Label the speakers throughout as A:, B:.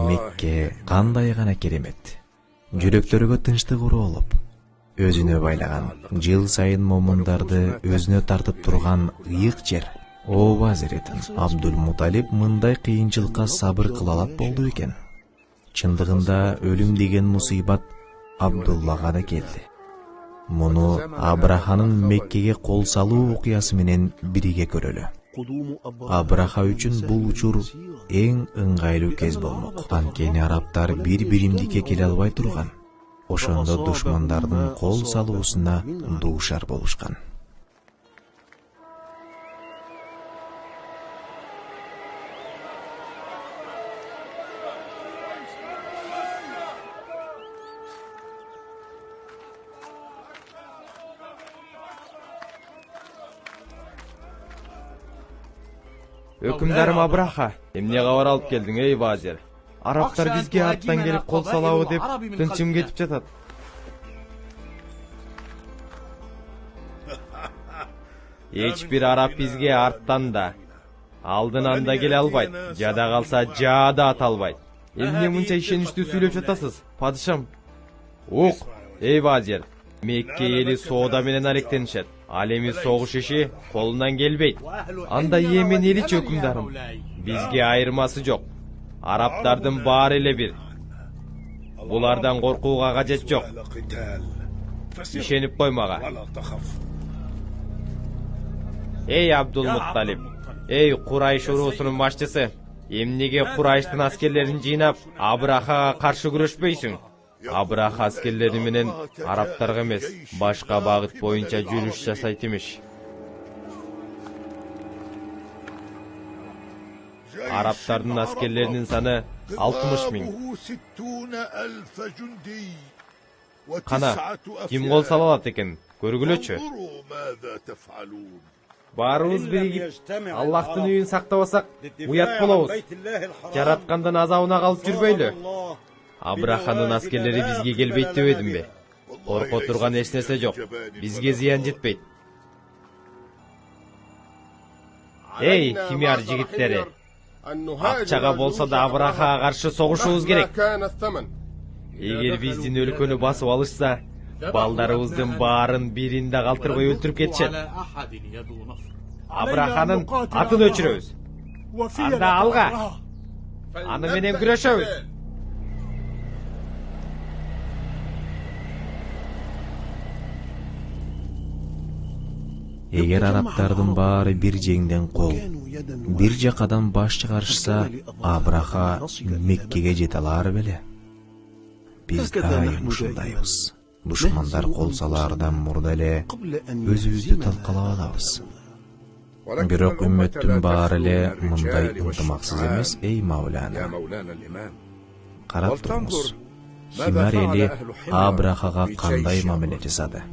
A: Мекке кандай гана керемет. Жүрөктөргө тынчтык уруулуп, өзүнө байлаган, жыл сайын момундарды өзүнө тартып турган ыйык жер. Ооба Азиретин Абдул-Муталиб мындай кыйынчылыкка сабыр кыла алат болду экен. Чындыгында өлүм деген мусибат Абдуллага да келди. Муну Абраханын Меккеге кол салуу окуясы менен бириге көрөлү. Абраха үчүн бул учур эң ыңгайлуу кез болмок. Анткени арабтар бири-биримдикке келе албай турган. Ошондо душмандардын кол салуусуна дуушар болушкан.
B: Өкүмдарым Абраха, эмне кабар алып келдиң эй вазир? Арабтар бизге арттан келип кол салабы деп тынчым кетип жатат. Эч бир араб бизге арттан да, алдынан да келе албайт. Жада калса жаада ата албайт. Эмне мынча ишеничтүү сүйлөп жатасыз, падышам? Ук, эй вазир, Мекке эли соода менен алектенишет. Ал эми согуш иши колунан келбейт. Анда Йемен эличи өкүмдарым. Бизге айырмасы жок. Арабтардын баары эле бир. Булардан коркууга кажет жок. Ишенип кой мага. Эй Абдул-Мутталиб, эй Курайш уруусунун башчысы, эмнеге Курайштын аскерлерин жыйнап Абрахага каршы күрөшпөйсүң? Абраха аскерлери менен арабтарга эмес, башка багыт боюнча жүрүш жасайт имиш. Арабтардын аскерлеринин саны 60 миң. Кана, ким кол сала алат экен? Көргүлөчү. Баарыбыз биригип Аллахтын үйүн сактабасак, уят болобуз. Жараткандын азабына калып жүрбөйлү. Абраханын аскерлери бизге келбейт дебедимби? Корко турган эч нерсе жок. Бизге зыян жетпейт. Эй, химяр жигиттери. Акчага болсо да Абрахага каршы согушубуз керек. Эгер биздин өлкөнү басып алышса, балдарыбыздын баарын биринде калтырбай өлтүрүп кетишет. Абраханын атын өчүрөбүз. Анда алга. Аны менен күрөшөбүз.
A: Эгер арабтардын баары бир жеңден кол, бир жакадан баш чыгарышса, Абраха Меккеге жете алар беле? Биз дайым ушундайбыз. Душмандар кол салаардан мурда эле өзүбүздү талкалап алабыз. Бирок үммөттүн баары эле мындай ынтымаксыз эмес, эй Маулана. Карап туруңуз. Химар эли Абрахага кандай мамиле жасады?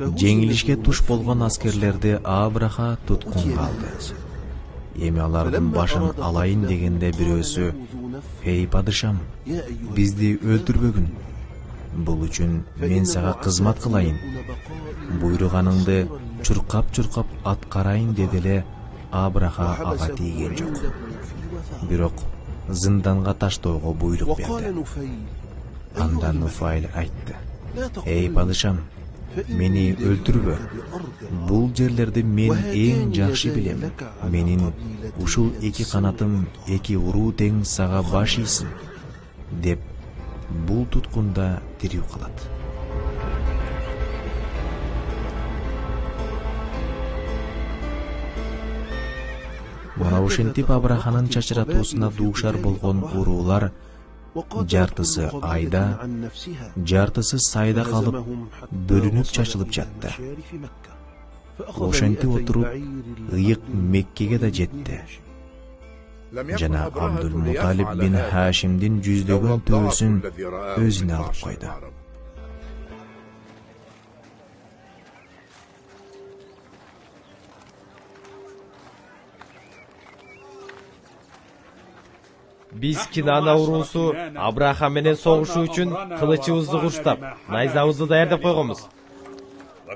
A: Жеңилишке туш болгон аскерлерди Абраха туткунга алды. Эми алардын башын алайын дегенде бирөөсү: "Эй падышам, бизди өлтүрбөгүн. Бул үчүн мен сага кызмат кылайын. Буйруганыңды чуркап аткарайын" деди эле Абраха ага тийген жок. Бирок зынданга таштоого буйрук берди. Анда Нуфайл айтты: "Эй падышам, мени өлтүрбө. Бул жерлерди мен эң жакшы билем. Менин ушул эки канатым эки уруу тең сага баш ийсин" деп бул туткунда тирүү калат. Мына ушинтип Абраханын чачыратуусуна дуушар болгон уруулар жартысы айда, жартысы сайда калып, бөлүнүп чачылып жатты. Ошентип отуруп, ыйык Меккеге да жетти. Жана Абдул-Муталиб бин Хашимдин жүздөгөн төөсүн өзүнө алып койду.
B: Биз Кинана уруусу Абраха менен согушуу үчүн кылычыбызды курчтап, найзабызды даярдап койгонбуз.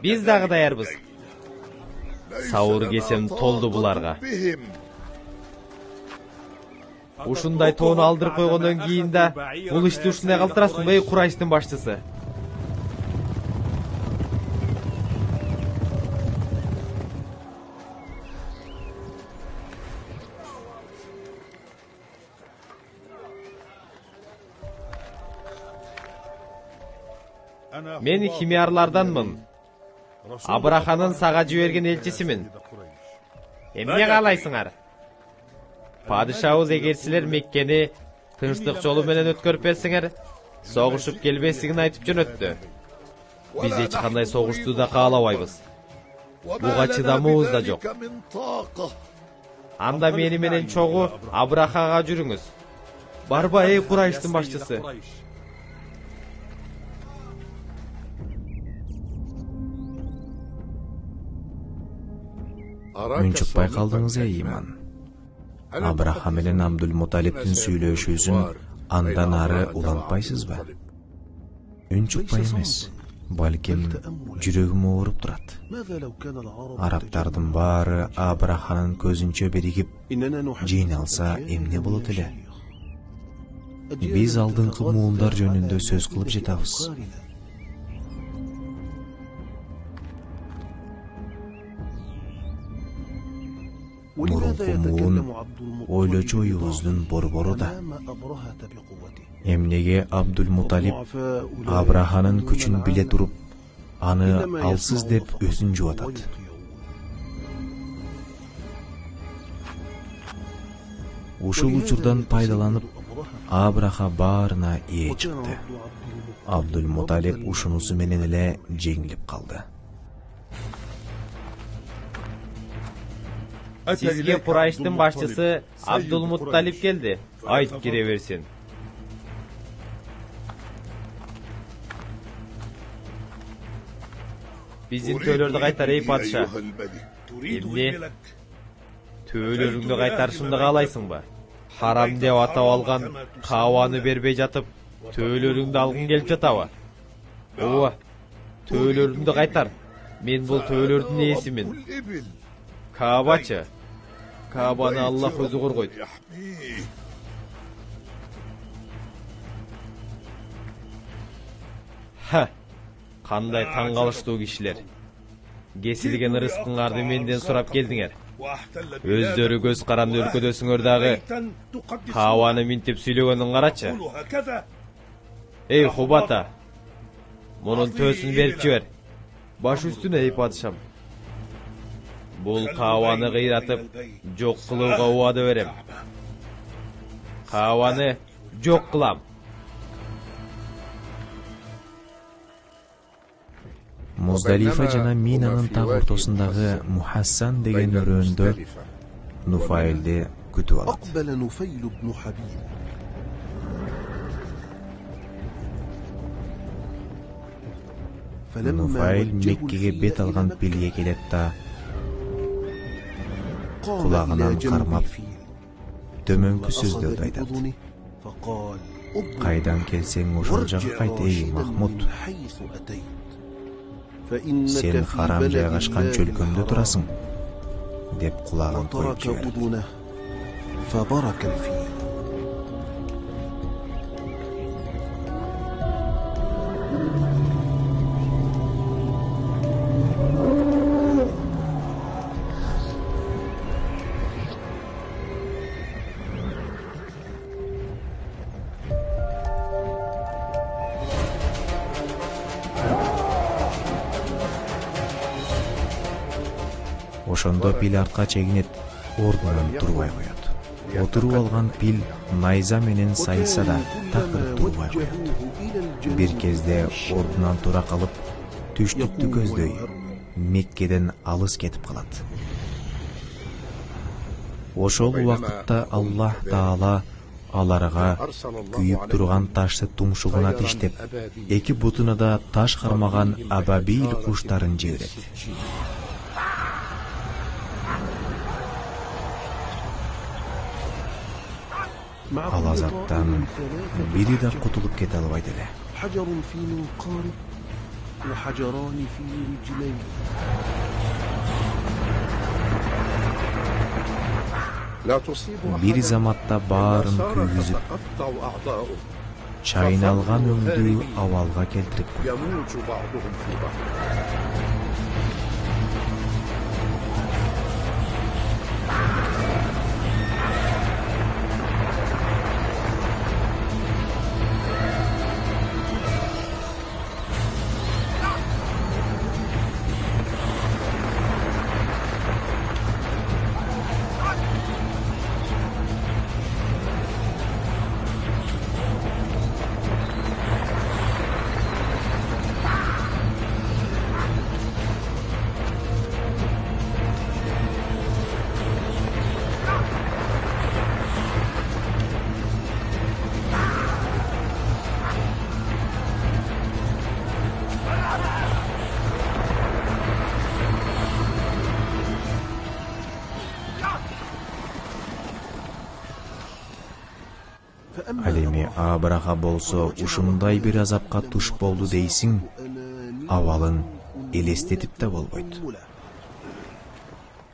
B: Биз дагы даярбыз. Саур кесем толду буларга. Ушундай тоону алдырып койгондон кийин да бул ишти ушундай калтырасың бей Курайштын башчысы. Мен химиярларданмын. Абраханын сага жиберген элчисимин. Эмне каалайсыңар? Падышабыз эгер силер Меккени тынчтык жолу менен өткөрүп берсеңер, согушуп келбестигин айтып жөнөттү. Биз эч кандай согушту да каалабайбыз. Буга чыдамыбыз да жок. Анда мени менен чогуу Абрахага жүрүңүз. Барба эй Курайштын башчысы.
A: Үнчүк байкалдыңыз Иман. Абраха менен Абдул-Муталиптин сүйлөшүүсүн андан ары улантпайсызбы? Үнчүкпай эмес, балким жүрөгүм ооруп турат. Арабтардын баары Абраханын көзүнчө биригип жыйналса эмне болот эле? Биз алдыңкы муундар жөнүндө сөз кылып жатабыз. Мурунку муун ойлочу оюбуздун борбору да. Эмнеге Абдул-Муталип Абраханын күчүн биле туруп, аны алсыз деп өзүн жубатат. Ушул учурдан пайдаланып, Абраха баарына ээ чыкты. Абдул-Муталип ушунусу менен эле жеңилип калды.
B: Сизге Курайштын башчысы Абдул-Муталип келди. Айтып кире берсин. Биздин төөлөрдү кайтар эй падыша. Эмне? Төөлөрүңдү кайтарышымды каалайсыңбы? Харам деп атап алган Каабаны бербей жатып, төөлөрүңдү алгың келип жатабы? Ооба, төөлөрүңдү кайтар. Мен бул төөлөрдүн ээсимин. Каабачы. Каабаны Аллах өзү коргойт. Кандай таң калыштуу кишилер. Кесилген ырыскыңарды менден сурап келдиңер. Өздөрү көз каранды өлкөдөсүңөр дагы Каабаны минтип сүйлөгөнүн карачы. Эй Хубата, мунун төөсүн берип жибер. Баш үстүнө эй падышам. Бул Каабаны кыйратып, жок кылууга убада берем. Каабаны жок кылам.
A: Муздалифа жана Минанын так ортосундагы Мухассан деген өрөөндө Нуфайлди күтүп алат. Нуфайл Меккеге бет алган пилге келет да кулагынан кармап төмөнкү сөздөрдү айтат. Кайдан келсең ошол жака кайт эй Махмуд. Сен харам жайгашкан чөлкөмдө турасың, деп кулагын коюп жиберди. Ошондо пил артка чегинет, ордунан турбай коет. Отуруп алган пил найза менен сайса да такыр турбай коет. Бир кезде ордунан тура калып, түштүктү көздөй Меккеден алыс кетип калат. Ошол убакытта Аллах Таала аларга күйүп турган ташты тумшугуна тиштеп, эки бутуна да таш кармаган абабил куштарын жиберет. Ал азаптан бири да кутулуп кете албайт эле. Бир заматта баарын күйгүзүп, чайналган өңдү абалга келтирип койду. Ал эми Абраха болсо ушундай бир азапка туш болду дейсиң, абалын элестетип да болбойт.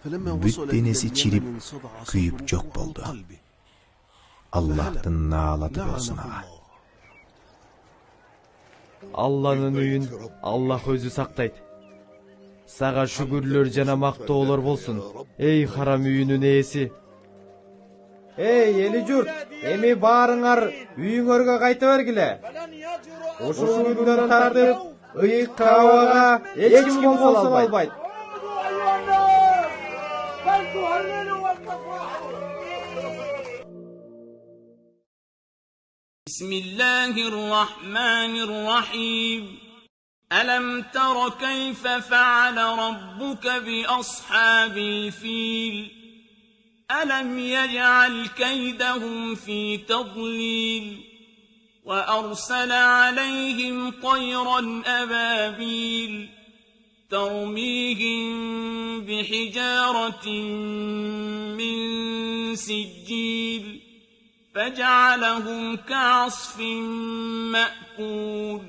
A: Бүт денеси чирип, күйүп жок болду. Аллахтын наалаты болсун ага.
B: Алланын үйүн Аллах өзү сактайт. Сага шүгүрлөр жана мактоолор болсун, эй харам үйүнүн ээси. Эй, эли журт, эми баарыңар үйүңөргө кайта бергиле. Ушул күндөн тартып, ыйык абага эч ким болсо албайт.
C: Bismillahirrahmanirrahim. ألم تر كيف فعل ربك بأصحاب الفيل ألم يجعل كيدهم في تضليل وأرسل عليهم طيرا أبابيل ترميهم بحجارة من سجيل فجعلهم كعصف مأكول